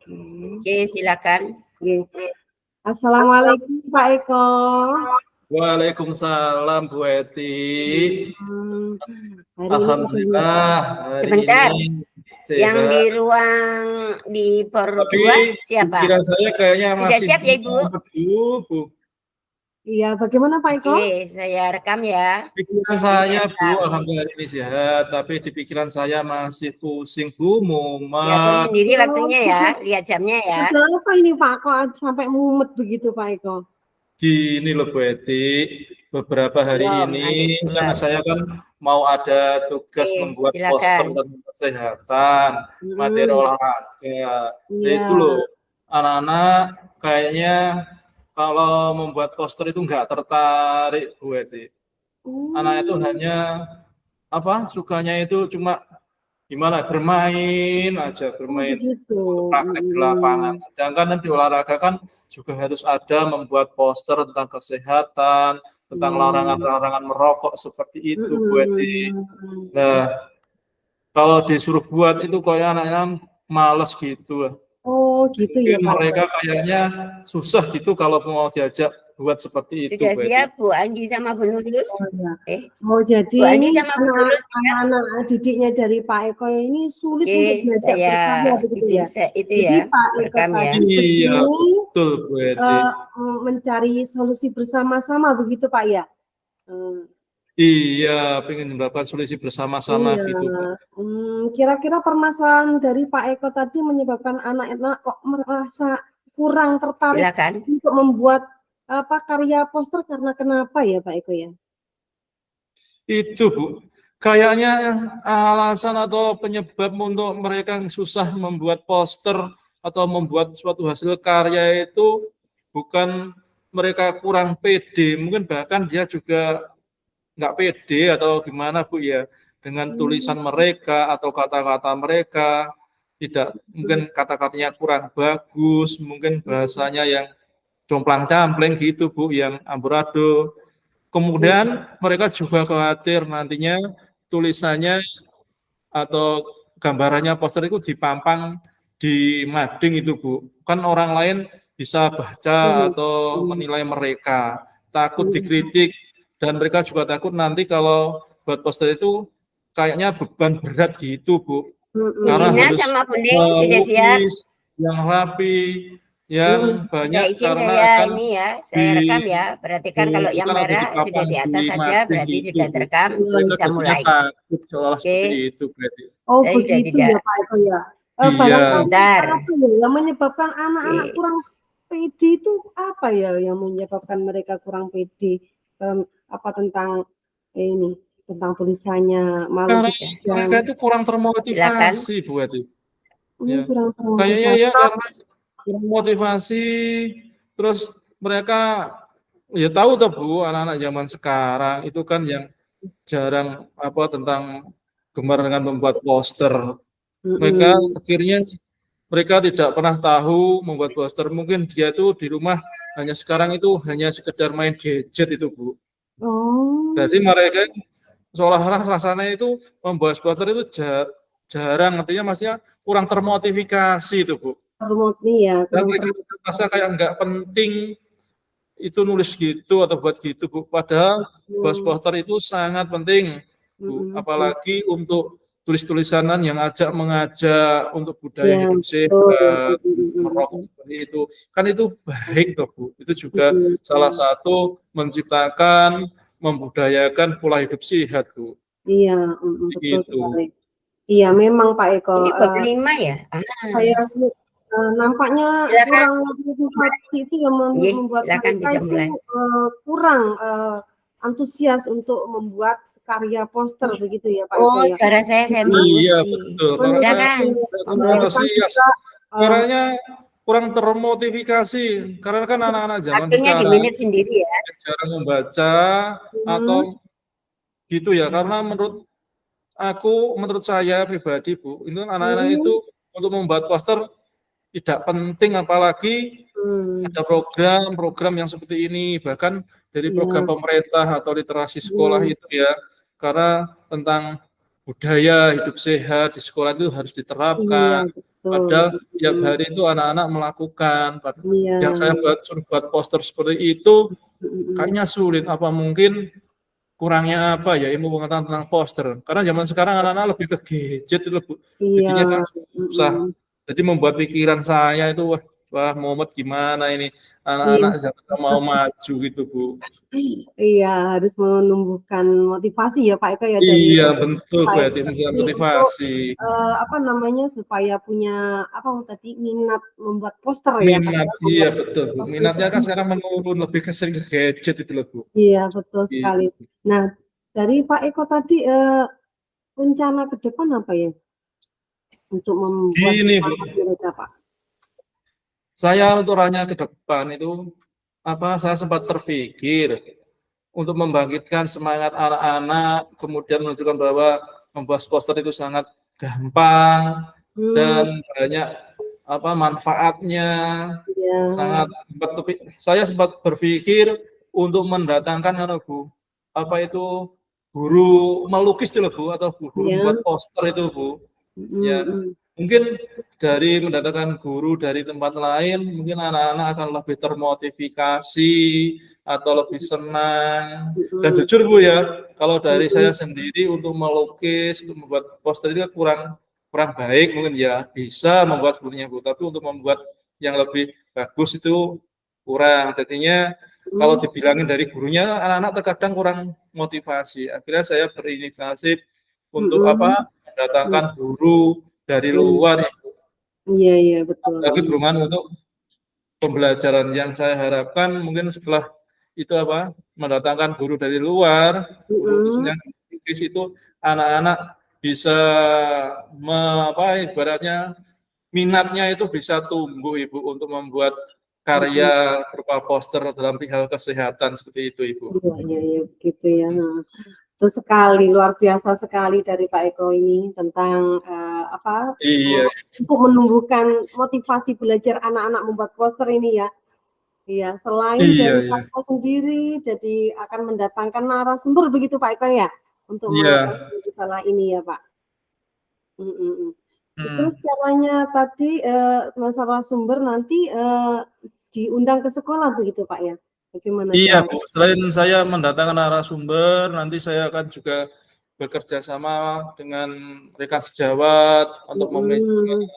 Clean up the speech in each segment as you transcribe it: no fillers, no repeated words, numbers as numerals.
Oke, silakan. Assalamualaikum Pak Eko. Waalaikumsalam Bu Eti. Alhamdulillah. Sebentar. Yang di ruang di POR 2 siapa? Pikiran saya kayaknya sudah masih siap ya Ibu? Bu. Iya, bagaimana Pak Eko? Oke, saya rekam ya. Pikiran saya Bu, alhamdulillah ini sehat, tapi di pikiran saya masih pusing Bu, mumet. Ya, tahu sendiri waktunya ya, lihat jamnya ya. Kenapa ini Pak kok sampai mumet begitu Pak Eko? Gini loh Bu Eti, beberapa hari ini kan saya kan mau ada tugas membuat poster tentang kesehatan, materi olahraga. Nah, itu loh, anak-anak kayaknya kalau membuat poster itu nggak tertarik Bu Eti. Anak itu hanya sukanya itu cuma gimana bermain aja, bermain praktek di lapangan. Sedangkan di olahraga kan juga harus ada membuat poster tentang kesehatan, tentang larangan-larangan merokok seperti itu Bu Eti. Nah, kalau disuruh buat itu kayak anaknya males gitu. Oh gitu ya Pak. Mereka kayaknya susah gitu kalau mau diajak buat seperti itu. Sudah siap Bu Andi sama Bu Nurul? Oh jadi Bu Andi sama Bu Nurul anak-anak didiknya dari Pak Eko ini sulit untuk diajak berkarya begitu ya. Itu jadi ya, Pak Eko tadi betul Bu Edi. Mencari solusi bersama-sama begitu Pak ya. Iya, pengen mendapatkan solusi bersama-sama gitu. Kira-kira permasalahan dari Pak Eko tadi menyebabkan anak-anak kok merasa kurang tertarik untuk membuat karya poster karena kenapa ya Pak Eko ya? Itu Bu, kayaknya alasan atau penyebab untuk mereka yang susah membuat poster atau membuat suatu hasil karya itu bukan mereka kurang pede, mungkin bahkan dia juga nggak pede atau gimana Bu ya, dengan tulisan mereka atau kata-kata mereka, tidak mungkin kata-katanya kurang bagus, mungkin bahasanya yang jomplang-campling gitu Bu, yang amburadul. Kemudian mereka juga khawatir nantinya tulisannya atau gambarannya poster itu dipampang di mading itu Bu, kan orang lain bisa baca atau menilai mereka, takut dikritik. Dan mereka juga takut nanti kalau buat poster itu kayaknya beban berat gitu Bu. Karena harus melukis yang rapi, yang banyak karena akan saya rekam ya. Berarti kan kalau yang merah sudah di atas saja, berarti sudah terekam, bisa mulai. Takut seperti itu berarti. Oh begitu ya Pak Eko ya. Sebentar. Yang menyebabkan anak-anak kurang pede itu apa ya yang menyebabkan mereka kurang pede? Tentang ini, tentang tulisannya malu mereka itu kurang termotivasi Bu Eti. Ya. Kayaknya ya karena kurang motivasi, terus mereka ya tahu tuh Bu, anak-anak zaman sekarang itu kan yang jarang tentang gemar dengan membuat poster. Mereka akhirnya mereka tidak pernah tahu membuat poster. Mungkin dia tuh di rumah hanya sekarang itu hanya sekedar main gadget itu Bu. Jadi mereka seolah-olah rasanya itu membuat poster itu jarang, artinya maksudnya kurang termotivasi itu Bu. Ya. Dan mereka merasa kayak nggak penting itu nulis gitu atau buat gitu Bu. Padahal buat poster itu sangat penting Bu. Apalagi untuk tulis-tulisanan yang mengajak untuk budaya hidup sehat, merokok seperti itu. Kan itu baik toh Bu. Itu juga salah satu menciptakan, membudayakan pola hidup sehat Bu. Iya, betul sekali. Iya, memang Pak Eko. Ini bab 5 ya? Saya nampaknya kurang motivasi itu yang membuat mereka itu kurang antusias untuk membuat karya poster begitu ya Pak Eko ya. Suara saya iya betul. Suaranya kurang termotivasi karena kan anak-anak zaman sekarang jarang membaca atau gitu ya, karena menurut saya pribadi Bu, itu anak-anak itu untuk membuat poster tidak penting, apalagi ada program-program yang seperti ini, bahkan dari program pemerintah atau literasi sekolah itu ya, karena tentang budaya hidup sehat di sekolah itu harus diterapkan. Padahal tiap Mhm. hari itu anak-anak melakukan. Iya. Yang saya suruh buat poster seperti itu Mhm. kayaknya sulit. Apa mungkin kurangnya apa ya ilmu pengetahuan tentang poster? Karena zaman sekarang anak-anak lebih ke gadget itu, Bu. Iya. Jadinya kan susah. Mhm. Jadi membuat pikiran saya itu wah Muhammad gimana ini Iya. anak-anak zaman mau maju gitu, Bu. Iya, harus menumbuhkan motivasi ya Pak Eko ya dari Iya, bentuk Pak Eko berarti tadi untuk motivasi. apa namanya supaya punya apa tadi minat membuat poster ya Pak Minat, ya, iya membuat betul, Bu. poster itu. Minatnya kan sekarang menurun, lebih ke sering ke gadget itu loh, Bu. Iya, betul sekali. Gitu. Nah, dari Pak Eko tadi rencana ke depan apa ya untuk membuat Gini, Bu. semangat mereka Pak? Saya untuk ranya ke depan itu saya sempat terpikir untuk membangkitkan semangat anak-anak, kemudian menunjukkan bahwa membuat poster itu sangat gampang Hmm, dan banyak manfaatnya. ya, Saya sempat berpikir untuk mendatangkan Bu, guru melukis itu loh Bu, atau guru ya, membuat poster itu Bu. Ya, mm, mungkin dari mendatangkan guru dari tempat lain, mungkin anak-anak akan lebih termotivasi atau lebih senang. Dan mm, jujur Bu ya, kalau dari saya mm, sendiri untuk melukis, untuk membuat poster itu kurang kurang baik mungkin ya. Bisa membuat sepertinya Bu, tapi untuk membuat yang lebih bagus itu kurang. Jadinya kalau mm, dibilangin dari gurunya, anak-anak terkadang kurang motivasi. Akhirnya saya berinisiatif untuk mm, mendatangkan guru dari mm. luar yang Iya, iya, betul. lagi berhubungan untuk pembelajaran yang saya harapkan mungkin setelah itu mendatangkan guru dari luar, guru Mm, khususnya lukis itu anak-anak bisa ibaratnya minatnya itu bisa tumbuh Ibu untuk membuat mm. karya berupa poster dalam hal kesehatan seperti itu Ibu. Iya, iya, iya, begitu ya. Nah, betul sekali, luar biasa sekali dari Pak Eko ini tentang Iya, untuk menumbuhkan motivasi belajar anak-anak membuat poster ini ya. Iya, selain iya, dari Pak iya, Eko sendiri, jadi akan mendatangkan narasumber begitu Pak Eko ya, untuk iya. mengatasi masalah ini ya Pak. Mm, mm, mm. Hmm. Terus caranya tadi masalah sumber nanti diundang ke sekolah begitu Pak ya? Bagaimana Iya, caranya? Bu. Selain saya mendatangkan narasumber, nanti saya akan juga bekerja sama dengan rekan sejawat untuk Mm,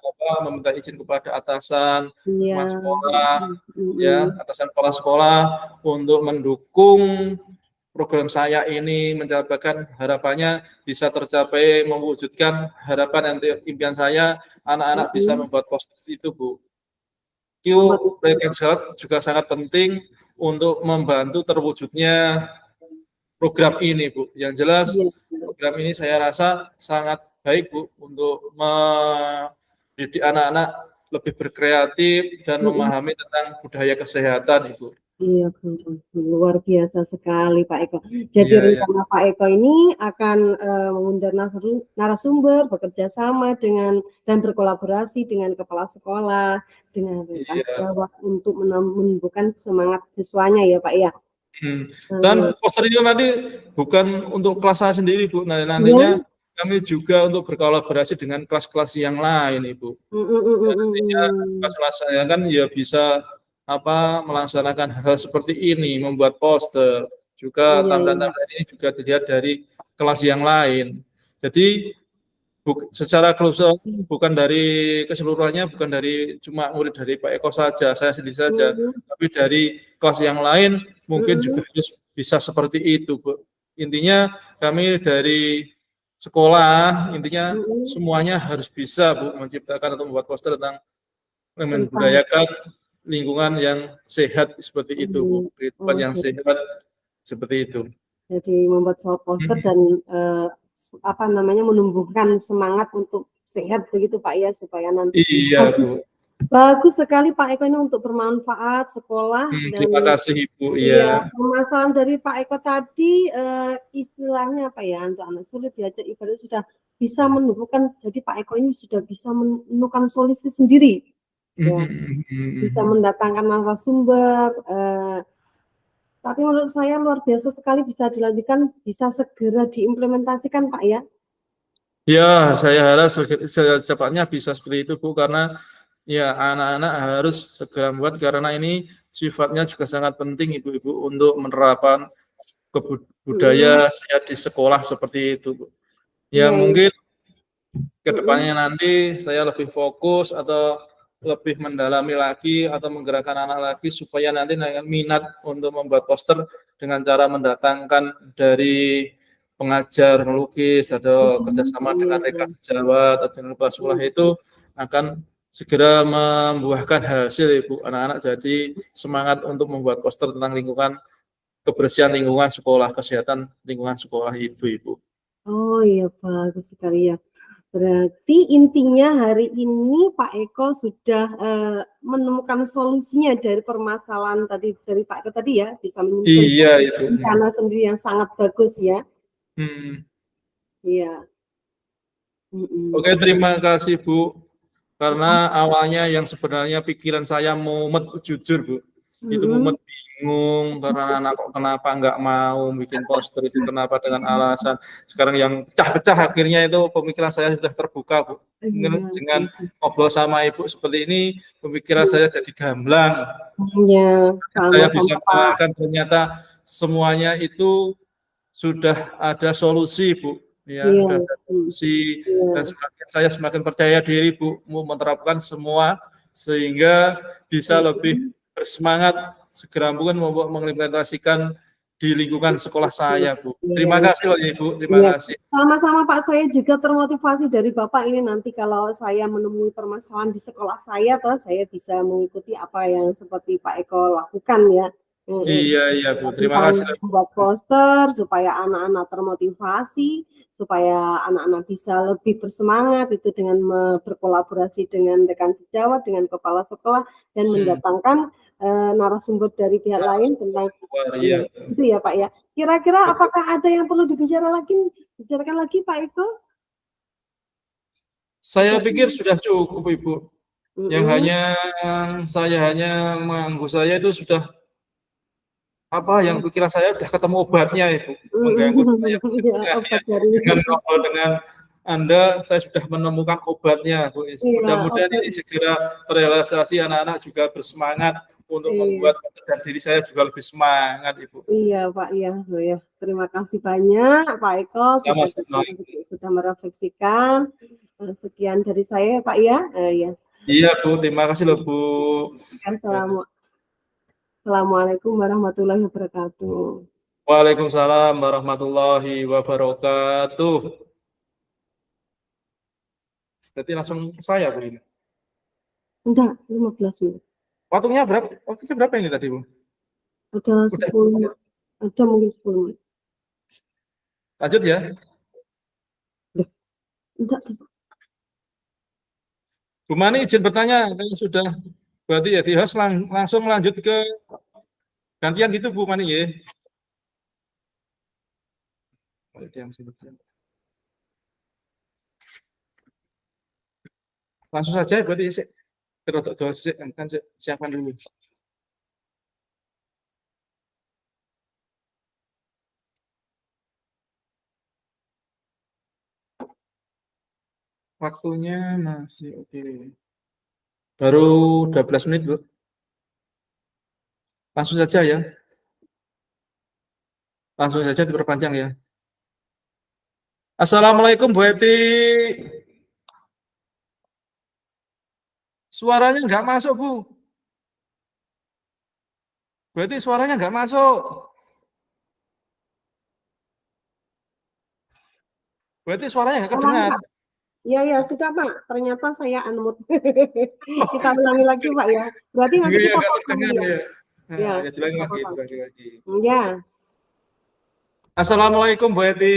meminta izin kepada atasan iya, teman sekolah, ya, mm, atasan kepala sekolah untuk mendukung program saya ini mencapai harapannya bisa tercapai mewujudkan harapan dan impian saya anak-anak bisa mm, membuat poster itu, Bu. membuat Rekan sejawat juga sangat penting untuk membantu terwujudnya program ini, Bu. Yang jelas iya, program ini saya rasa sangat baik, Bu, untuk mendidik anak-anak lebih berkreatif dan mm, memahami tentang budaya kesehatan, Ibu. iya, luar biasa sekali Pak Eko. Jadi Iya, ya. rencana Pak Eko ini akan mengundang narasumber, bekerja sama dengan dan berkolaborasi dengan kepala sekolah, dengan rekan Iya. sejawat untuk menumbuhkan semangat siswanya ya Pak ya. Dan Hmm, poster itu nanti bukan untuk kelas saya sendiri, Bu. Nah, nantinya ya, kami juga untuk berkolaborasi dengan kelas-kelas yang lain, Ibu. Ya, nantinya kelas-kelas saya kan ya bisa melaksanakan hal seperti ini, membuat poster. Juga iya, iya. tampilan-tampilan ini juga dilihat dari kelas yang lain. Jadi secara keseluruhan bukan dari keseluruhannya, bukan dari cuma murid dari Pak Eko saja, saya sendiri saja, Mm, tapi dari kelas yang lain mungkin mm, juga harus bisa seperti itu, Bu. Intinya kami dari sekolah, intinya mm, semuanya harus bisa, Bu, menciptakan atau membuat poster tentang tentang membudayakan lingkungan yang sehat seperti itu, Bu. Kehidupan oh, yang jadi sehat seperti itu. membuat soal poster Mhm. dan apa namanya menumbuhkan semangat untuk sehat begitu Pak ya supaya nanti Iya, Bu. bagus sekali Pak Eko ini untuk bermanfaat sekolah dan Terima kasih, Ibu. Iya. iya permasalahan dari Pak Eko tadi istilahnya apa ya untuk anak sulit diajak ibarat sudah bisa menumbuhkan jadi Pak Eko ini sudah bisa menemukan solusi sendiri ya Mhm, mhm, bisa mhm. mendatangkan narasumber tapi menurut saya luar biasa sekali bisa dilanjutkan bisa segera diimplementasikan Pak ya. Ya, saya harap secepatnya bisa seperti itu, Bu, karena ya anak-anak harus segera membuat karena ini sifatnya juga sangat penting Ibu-ibu untuk menerapkan budaya sehat di sekolah seperti itu, Bu. Ya Iya, iya. mungkin kedepannya nanti saya lebih fokus atau lebih mendalami lagi atau menggerakkan anak lagi supaya nanti minat untuk membuat poster dengan cara mendatangkan dari pengajar melukis atau kerjasama dengan rekan sejawat atau dengan kepala sekolah itu akan segera membuahkan hasil Ibu. Anak-anak jadi semangat untuk membuat poster tentang lingkungan kebersihan lingkungan sekolah, kesehatan lingkungan sekolah itu Ibu. Oh iya, bagus sekali ya. Berarti intinya hari ini Pak Eko sudah menemukan solusinya dari permasalahan tadi dari Pak Eko tadi ya, bisa menyusun Iya, Ibu. rencana sendiri yang sangat bagus ya. Iya. Oke, terima kasih Bu. Karena awalnya yang sebenarnya pikiran saya mumet, jujur Bu. Itu mumet bingung karena anak kok kenapa nggak mau bikin poster itu, kenapa dengan alasan. Sekarang yang pecah-pecah akhirnya itu pemikiran saya sudah terbuka Bu. Dengan ngobrol sama Ibu seperti ini, pemikiran saya jadi gamblang. Iya, Saya bisa sama-sama Pak. mengatakan ternyata semuanya itu sudah ada solusi Bu. Ya, Iya. sudah ada solusi dan saya semakin percaya diri Bu mau menerapkan semua sehingga bisa lebih bersemangat segera mungkin mengimplementasikan di lingkungan sekolah saya Bu. Terima kasih loh Ibu, terima kasih. Sama-sama Pak, saya juga termotivasi dari Bapak ini nanti kalau saya menemui permasalahan di sekolah saya, toh saya bisa mengikuti apa yang seperti Pak Eko lakukan ya. Iya Bu, terima kasih. Membuat poster supaya anak-anak termotivasi, supaya anak-anak bisa lebih bersemangat itu dengan berkolaborasi dengan rekan sejawat, dengan kepala sekolah dan mendatangkan narasumber dari pihak lain tentang itu ya Pak ya. Kira-kira apakah ada yang perlu dibicarakan lagi Pak Eko? Saya pikir sudah cukup Ibu. Yang hanya mengganggu saya itu sudah yang pikiran saya sudah ketemu obatnya Ibu, mengganggu saya dengan ngobrol dengan Anda, saya sudah menemukan obatnya Bu. Mudah-mudahan ini segera terrealisasi, anak-anak juga bersemangat untuk membuat dan diri saya juga lebih semangat Ibu. Iya Pak, ya. Terima kasih banyak Pak Eko sudah merefleksikan. Sekian dari saya Pak ya. Iya Bu, terima kasih loh Bu. Assalamualaikum warahmatullahi wabarakatuh. Waalaikumsalam warahmatullahi wabarakatuh. Berarti langsung saya Bu ini. Enggak, 15 menit. Waktunya berapa ini tadi Bu? Ada 10 menit. Ada mungkin 10 menit. Lanjut ya. Enggak. Bu Mani izin bertanya, kalau sudah berarti ya di host langsung lanjut ke gantian gitu Bu Mani ya. Langsung saja berarti kan siapkan dulu. Waktunya masih oke. Baru 12 menit, Bu. Langsung saja ya. Langsung saja diperpanjang ya. Assalamualaikum Bu Eti. Suaranya nggak masuk, Bu. Bu Eti suaranya nggak masuk. Bu Eti suaranya nggak kedengar. Ya, sudah Pak. Ternyata saya unmute. Kita ulangi lagi Pak ya. Berarti nanti kita potong ya. Ya, lagi. Ya. Assalamualaikum Bu Eti.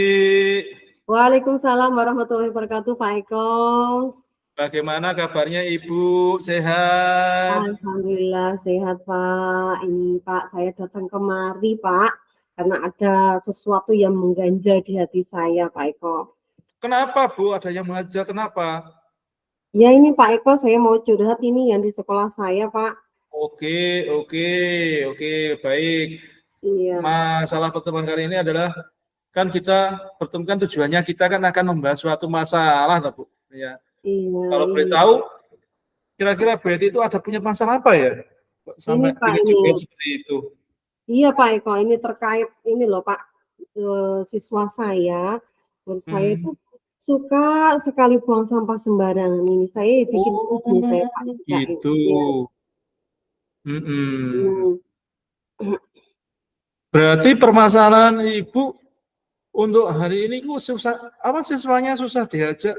Waalaikumsalam warahmatullahi wabarakatuh Pak Eko. Bagaimana kabarnya Ibu? Sehat? Alhamdulillah sehat Pak. Ini Pak, saya datang kemari Pak karena ada sesuatu yang mengganjal di hati saya Pak Eko. Kenapa Bu? Ada yang mengajak? Kenapa? Ya ini Pak Eko, saya mau curhat ini yang di sekolah saya Pak. Oke, baik. Iya. Masalah pertemuan kali ini adalah kan kita pertemukan tujuannya kita kan akan membahas suatu masalah, Bu. Ya. Iya, Kalau boleh iya. tahu, kira-kira Betty itu ada punya masalah apa ya? Ini Sampai Pak, ingin ini. juga seperti itu. Iya Pak Eko, ini terkait ini loh Pak, siswa saya, saya itu suka sekali buang sampah sembarangan ini. Saya bikin video saya Pak juga ini. Gitu. Iya. Mm-mm. Hmm. Berarti permasalahan Ibu untuk hari ini susah, apa siswanya susah diajak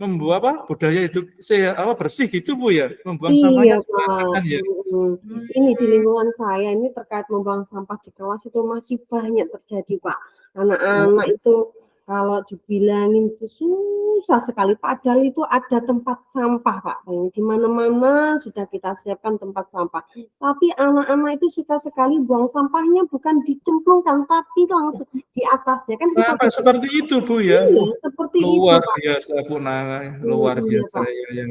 membuat apa budaya hidup sehat, apa bersih gitu Bu ya, membuang Iya sampahnya Pak. sembarangan ya. Ini di lingkungan saya ini terkait membuang sampah di kelas itu masih banyak terjadi Pak. Anak-anak itu kalau dibilangin itu susah sekali. Padahal itu ada tempat sampah Pak. Di mana-mana sudah kita siapkan tempat sampah. Tapi anak-anak itu suka sekali buang sampahnya bukan dicemplungkan, tapi langsung di atasnya kan kita Sampai seperti itu Bu ya. iya, seperti itu Luar Pak. biasa Bu luar Iya biasa Pak. ya yang.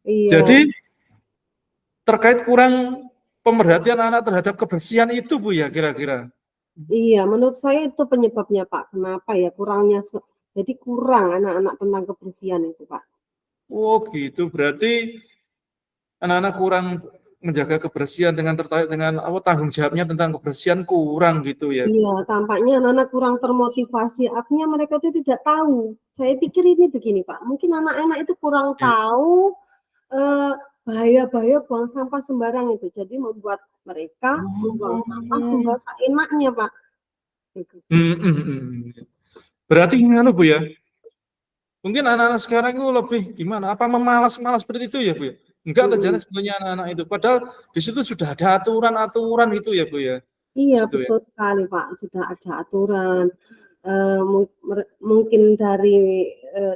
Iya. Jadi terkait kurang pemerhatian anak terhadap kebersihan itu Bu ya kira-kira. Iya, menurut saya itu penyebabnya Pak. Kenapa ya kurangnya, jadi kurang anak-anak tentang kebersihan itu Pak. Oh gitu, berarti anak-anak kurang menjaga kebersihan dengan tertarik dengan apa tanggung jawabnya tentang kebersihan kurang gitu ya. Iya, tampaknya anak-anak kurang termotivasi. Artinya mereka itu tidak tahu. Saya pikir ini begini Pak. Mungkin anak-anak itu kurang Ya. tahu bahaya-bahaya buang sampah sembarang itu. Jadi membuat mereka membuang sampah seenaknya Pak. Gitu. Berarti gimana Bu ya? Mungkin anak-anak sekarang itu lebih gimana? Apa memalas-malas seperti itu ya Bu ya? Enggak terjadi sebetulnya anak-anak itu. Padahal di situ sudah ada aturan-aturan gitu ya Bu ya. Iya, Situ, betul sekali Pak. Sudah ada aturan. Mungkin dari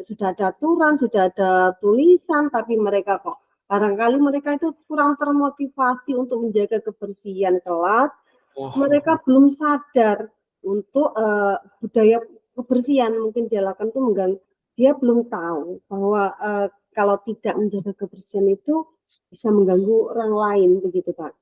sudah ada aturan, sudah ada tulisan, tapi mereka kok barangkali mereka itu kurang termotivasi untuk menjaga kebersihan kelas. Mereka belum sadar untuk budaya kebersihan mungkin dia lakukan itu mengganggu. Dia belum tahu bahwa kalau tidak menjaga kebersihan itu bisa mengganggu orang lain begitu Pak.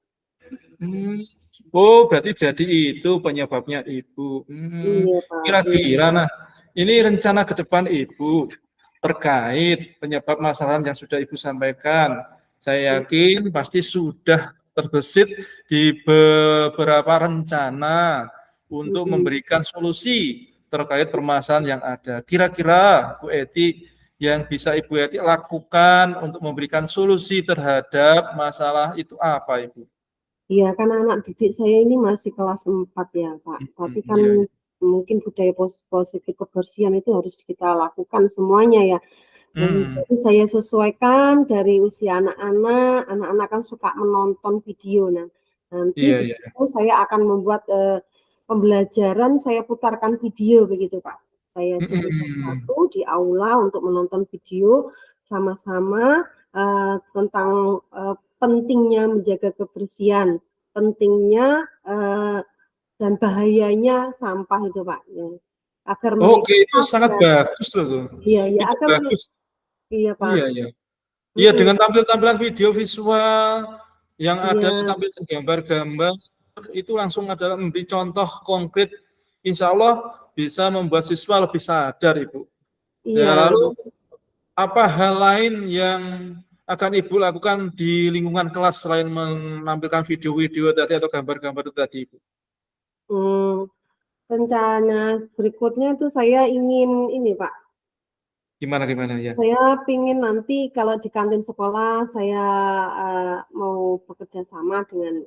Oh, berarti jadi itu penyebabnya Ibu. Iya Pak. Kira-kira, nah, ini rencana ke depan Ibu terkait penyebab masalah yang sudah Ibu sampaikan. Saya yakin pasti sudah terbesit di beberapa rencana untuk memberikan solusi terkait permasalahan yang ada. Kira-kira Bu Eti yang bisa Ibu Eti lakukan untuk memberikan solusi terhadap masalah itu apa Ibu? Iya, kan anak didik saya ini masih kelas 4 ya, Pak. Tapi kan mungkin budaya positif kebersihan itu harus kita lakukan semuanya ya. Jadi saya sesuaikan dari usia anak-anak kan suka menonton video. Nah, nanti di situ saya akan membuat pembelajaran, saya putarkan video begitu, Pak. Saya jadikan satu di aula untuk menonton video sama-sama tentang pentingnya menjaga kebersihan, pentingnya dan bahayanya sampah itu Pak. Ya. Agar Oke, itu sangat bagus loh. Iya, ya, itu agar bagus. Iya Pak. Iya, iya. Iya, dengan tampilan video visual yang ada tampilan gambar-gambar itu langsung adalah memberi contoh konkret. Insya Allah bisa membuat siswa lebih sadar, Ibu. Iya. Ya, lalu apa hal lain yang akan Ibu lakukan di lingkungan kelas selain menampilkan video-video tadi atau gambar-gambar itu tadi, Ibu? Rencana berikutnya itu saya ingin ini Pak. Gimana ya? Saya ingin nanti kalau di kantin sekolah saya mau bekerja sama dengan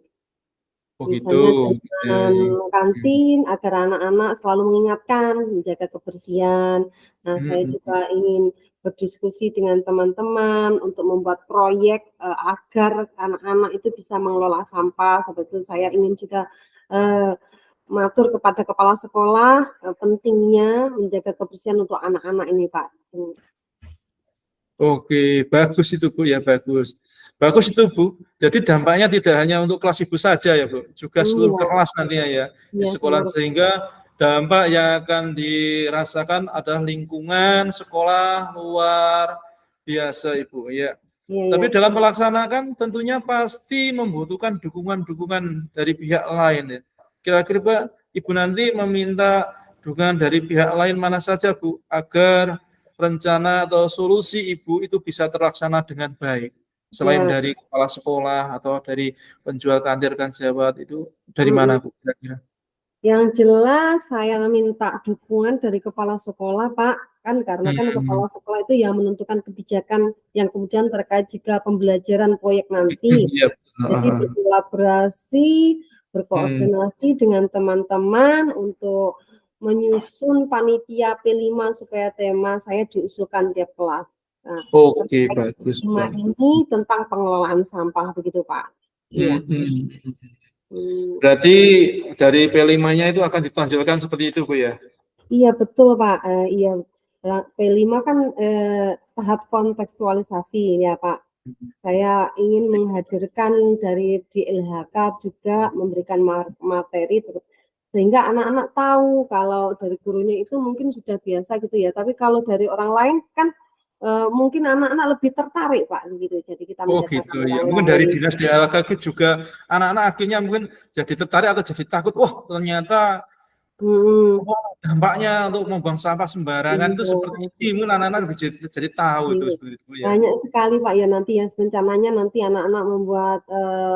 misalnya dengan kantin agar anak-anak selalu mengingatkan menjaga kebersihan. Nah, saya juga ingin berdiskusi dengan teman-teman untuk membuat proyek agar anak-anak itu bisa mengelola sampah. Seperti itu saya ingin juga matur kepada kepala sekolah pentingnya menjaga kebersihan untuk anak-anak ini, Pak. Oke, bagus itu Bu ya, bagus. Bagus itu Bu. Jadi dampaknya tidak hanya untuk kelas Ibu saja ya Bu, juga seluruh kelas nantinya ya di sekolah, sehingga dampak yang akan dirasakan adalah lingkungan sekolah luar biasa Ibu ya. Tapi dalam melaksanakan tentunya pasti membutuhkan dukungan-dukungan dari pihak lain ya. Kira-kira Ibu nanti meminta dukungan dari pihak lain mana saja, Bu, agar rencana atau solusi Ibu itu bisa terlaksana dengan baik. Selain Ya, dari kepala sekolah atau dari penjual kantor kan sejawat itu dari mana, mm-mm. Bu, kira-kira? Yang jelas saya minta dukungan dari kepala sekolah, Pak. Kan karena kan Hmm, kepala sekolah itu yang menentukan kebijakan yang kemudian terkait juga pembelajaran proyek nanti. iya betul. Jadi berkolaborasi, Hmm. berkoordinasi dengan teman-teman untuk menyusun panitia P5 supaya tema saya diusulkan tiap kelas. Nah, Oke, terkait bagus, tema Pak. ini tentang pengelolaan sampah begitu, Pak. Iya. Hmm. Hmm. Berarti dari P5-nya itu akan ditonjolkan seperti itu, Bu ya? Iya betul Pak. Iya P5 kan tahap kontekstualisasi ya Pak. Saya ingin menghadirkan dari DLHK juga memberikan materi sehingga anak-anak tahu kalau dari gurunya itu mungkin sudah biasa gitu ya. Tapi kalau dari orang lain kan mungkin anak-anak lebih tertarik Pak gitu. Jadi kita Oh mendatangkan gitu ya. orang Mungkin dari lain. dinas DLHK juga anak-anak akhirnya mungkin jadi tertarik atau jadi takut. Wah ternyata Hmm, dampaknya untuk membuang sampah sembarangan itu seperti iya. ini. Mungkin anak-anak jadi tahu itu Iya. seperti itu ya. Banyak sekali Pak ya nanti ya rencananya nanti anak-anak membuat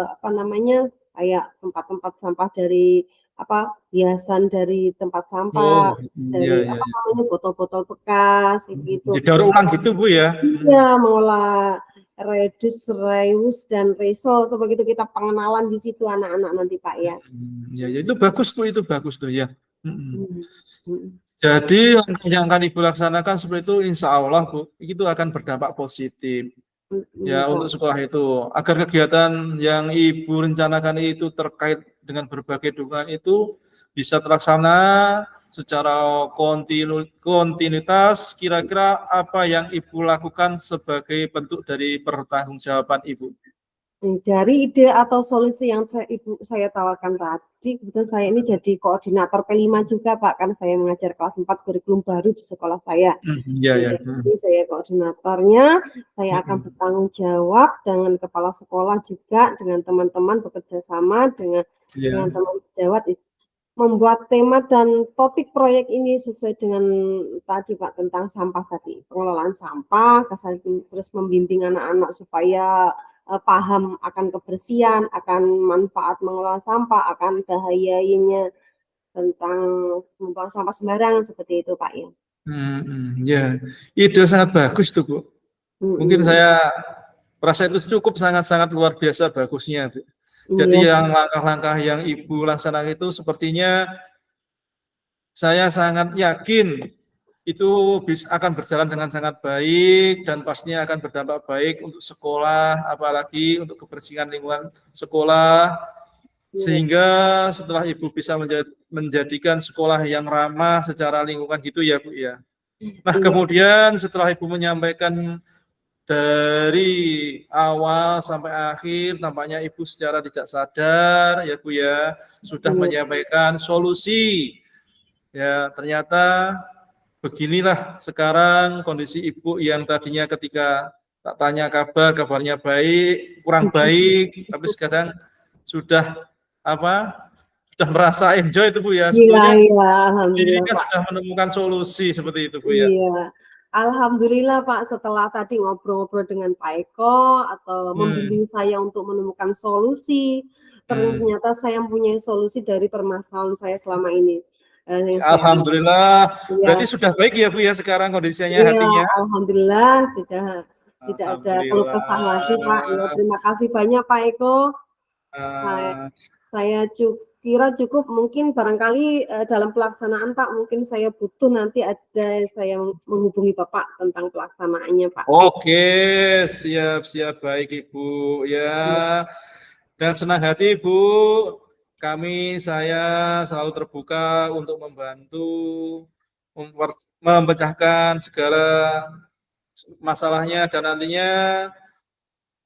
apa namanya kayak tempat-tempat sampah dari apa hiasan dari tempat Oh sampah iya dari iya. apa namanya botol-botol bekas gitu. Jadi daur ulang gitu Bu ya. Iya mengolah reduce, reuse dan recycle sebegitu kita pengenalan di situ anak-anak nanti Pak ya. Ya, ya itu bagus Bu, itu bagus tuh ya. Hmm. Hmm. Jadi langkah yang akan Ibu laksanakan seperti itu insya Allah Bu, itu akan berdampak positif. Hmm, Ya, untuk Pak. sekolah itu, agar kegiatan yang Ibu rencanakan itu terkait dengan berbagai dukungan itu bisa terlaksana secara kontinuitas, kira-kira apa yang Ibu lakukan sebagai bentuk dari pertanggungjawaban Ibu? Dari ide atau solusi yang saya tawarkan tadi, kebetulan saya ini jadi koordinator P5 juga Pak, kan saya mengajar kelas 4 kurikulum baru di sekolah saya. Ya, ya. Jadi saya koordinatornya, saya akan bertanggung jawab dengan kepala sekolah juga, dengan teman-teman bekerja sama dengan teman sejawat membuat tema dan topik proyek ini sesuai dengan tadi Pak tentang sampah tadi, pengelolaan sampah, terus membimbing anak-anak supaya paham akan kebersihan, akan manfaat mengelola sampah, akan bahayanya tentang membuang sampah sembarangan seperti itu Pak ya. Ya, ide sangat bagus tuh Bu. Mungkin saya merasa itu cukup sangat-sangat luar biasa bagusnya Bu. Jadi Iya. yang langkah-langkah yang Ibu laksanakan itu sepertinya saya sangat yakin itu akan berjalan dengan sangat baik dan pastinya akan berdampak baik untuk sekolah, apalagi untuk kebersihan lingkungan sekolah, sehingga setelah Ibu bisa menjadikan sekolah yang ramah secara lingkungan gitu ya Bu ya. Nah kemudian setelah Ibu menyampaikan dari awal sampai akhir, tampaknya Ibu secara tidak sadar ya Bu ya, sudah menyampaikan solusi. Ya ternyata beginilah sekarang kondisi Ibu yang tadinya ketika tak tanya kabarnya baik, kurang baik, tapi sekarang sudah sudah merasa enjoy itu Bu ya. Sebetulnya Iya, ini alhamdulillah kan Pak. sudah menemukan solusi seperti itu Bu ya. Iya, alhamdulillah Pak setelah tadi ngobrol-ngobrol dengan Pak Eko atau membimbing saya untuk menemukan solusi, ternyata saya mempunyai solusi dari permasalahan saya selama ini. Yang saya Alhamdulillah, iya, berarti sudah baik ya Bu ya sekarang kondisinya iya, hatinya. alhamdulillah sudah tidak ada keluh kesah lagi Pak. Ya, Alhamdulillah. terima kasih banyak Pak Eko. Saya kira cukup mungkin barangkali dalam pelaksanaan Pak mungkin saya butuh nanti ada saya menghubungi Bapak tentang pelaksanaannya Pak. Oke, siap baik Ibu ya. Dan senang hati Bu, saya selalu terbuka untuk membantu memecahkan segala masalahnya dan nantinya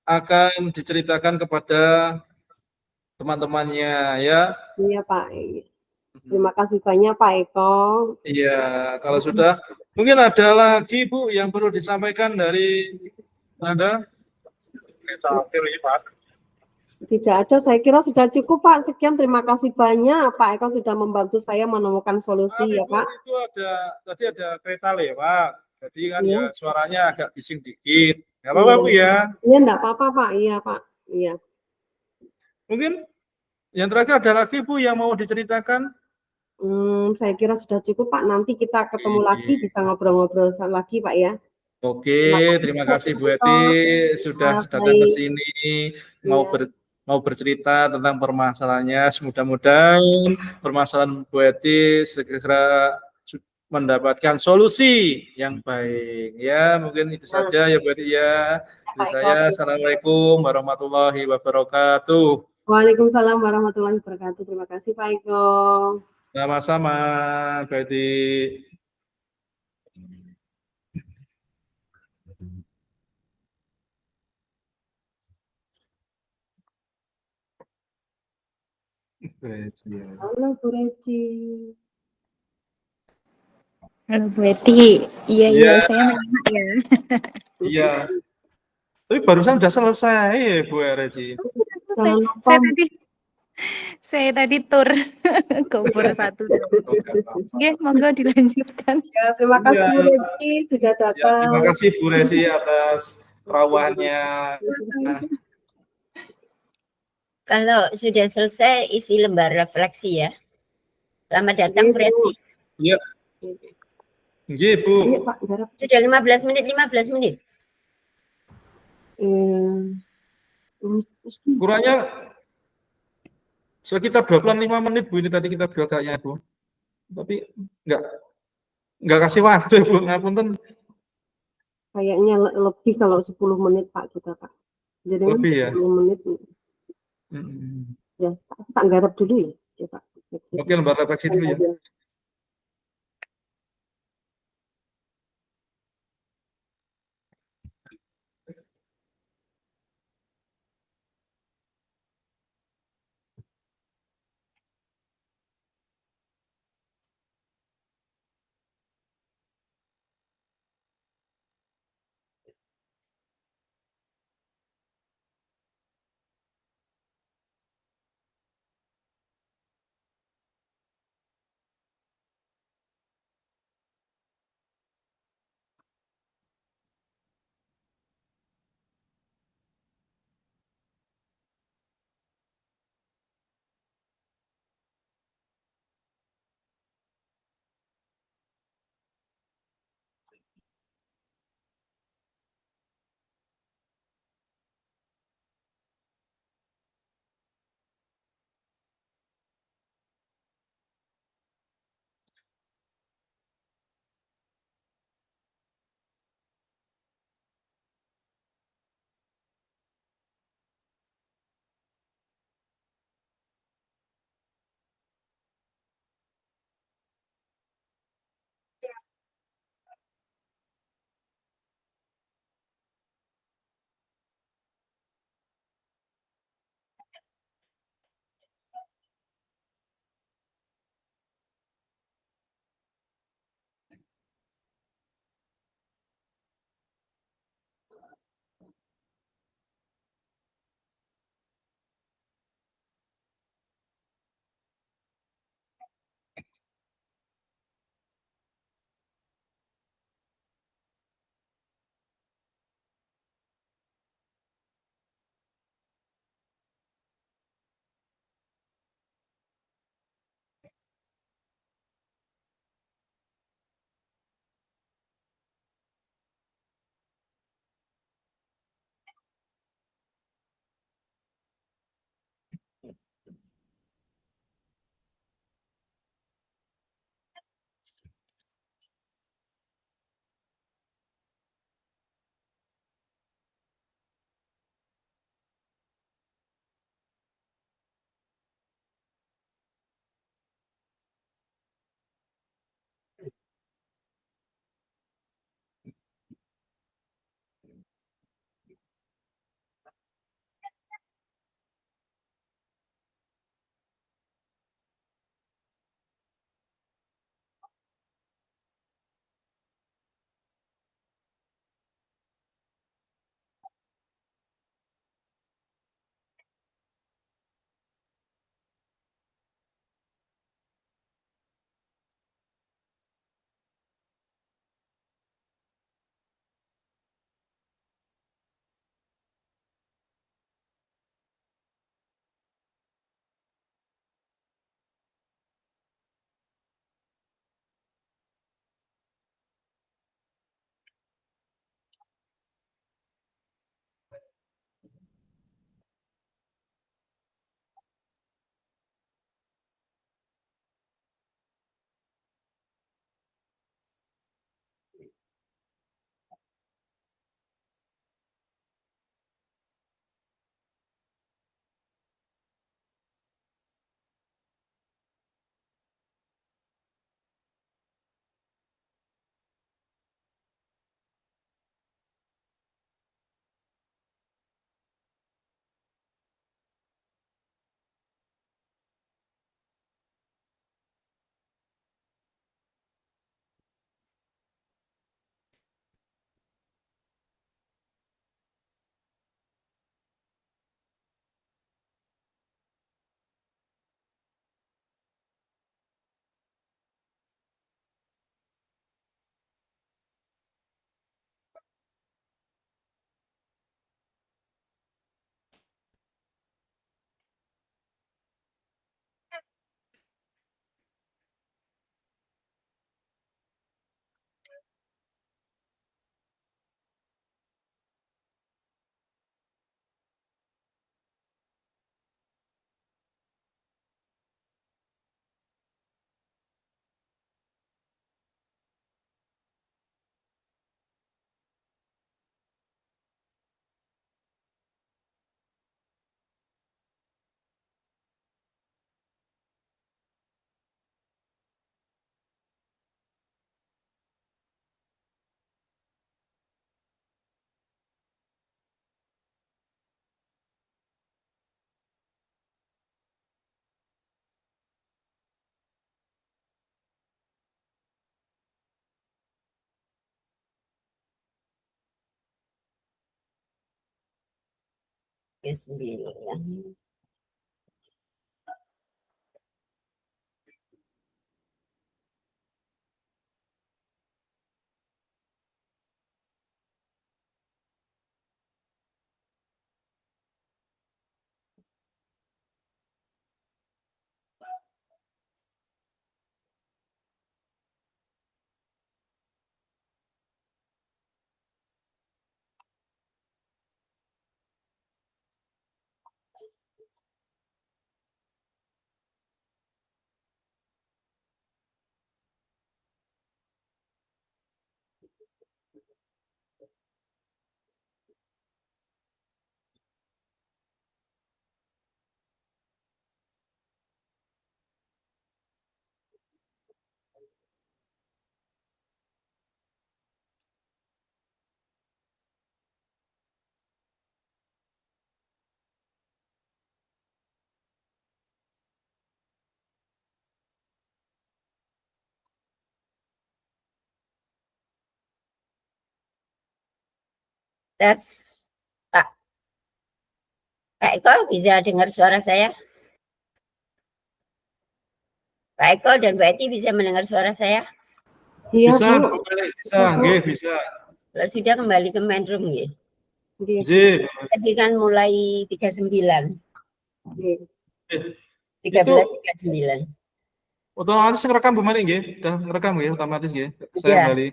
akan diceritakan kepada teman-temannya ya. Iya Pak. Terima kasih banyak Pak Eko. Iya, kalau sudah mungkin ada lagi Bu yang perlu disampaikan dari Anda. Tidak ada, saya kira sudah cukup Pak. Sekian, terima kasih banyak Pak Eko sudah membantu saya menemukan solusi ya Ibu, Pak. itu tadi ada kereta lewat. Jadi kan Iya. ya suaranya agak bising dikit. Nggak Iya, apa-apa Bu ya. iya enggak apa-apa Pak. Iya Pak. Iya. Mungkin yang terakhir ada lagi Bu yang mau diceritakan? Saya kira sudah cukup Pak. Nanti kita ketemu lagi, bisa ngobrol-ngobrol lagi Pak ya. Oke, terima Pak kasih Bu Eti Eko. sudah Ya, datang ke baik. sini mau Iya. mau bercerita tentang permasalahannya. Mudah-mudahan permasalahan Bu Eti segera mendapatkan solusi yang baik. Ya, mungkin itu Nah, saja ya Bu Eti ya. Dari Pak Eko. saya, Assalamualaikum warahmatullahi wabarakatuh. Waalaikumsalam warahmatullahi wabarakatuh. Terima kasih Pak Eko. Sama-sama, Bu Eti. Halo Bu Reci. Halo Bu Eti, iya Iya, saya mendengar ya. iya. Tapi barusan udah selesai ya Bu Reci. Sudah selesai. Jangan lupa Saya tadi tur ke Pur 1. Oke, monggo dilanjutkan. ya, terima kasih Bu Siap, Reci sudah siap. Terima datang. kasih Bu Resi atas perawahannya. Nah, Kalau sudah selesai isi lembar refleksi ya. Selamat datang Bu Retsi. iya, iya Bu. Iya Pak, garap. Sudah 15 menit, 15 menit. Kurangnya sekitar 25 menit Bu ini tadi kita buat kayaknya Bu. Tapi enggak kasih waktu Bu, ngapunten. Kayaknya lebih kalau 10 menit Pak kita Pak. Jadi Lebih ya. 10 menit. Ya, tak garap dulu ya. Ya Pak. Oke, lembar refleksi dulu ya. ke-9. Tes, Pak. Pak Eko bisa dengar suara saya? Pak Eko dan Mbak Eti bisa mendengar suara saya? Iya, Bisa, Bu. Bu Malik, bisa, nggih, bisa. Kalau sudah kembali ke main room ya. Nggih. Nggih. Tadi kan mulai 39, Nggih. 13.39. Otomatis ngerekam Bu Mani nggih, udah ngerekam nggih otomatis nggih. Saya Sudah. kembali.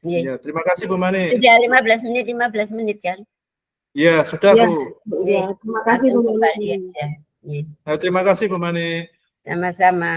Iya. Iya, terima kasih Bu Mani. Sudah 15 menit kan? Iya, sudah Iya. Bu. Iya, terima kasih Langsung Bu kembali Mani. aja. Iya. Terima kasih Bu Mani. Sama-sama.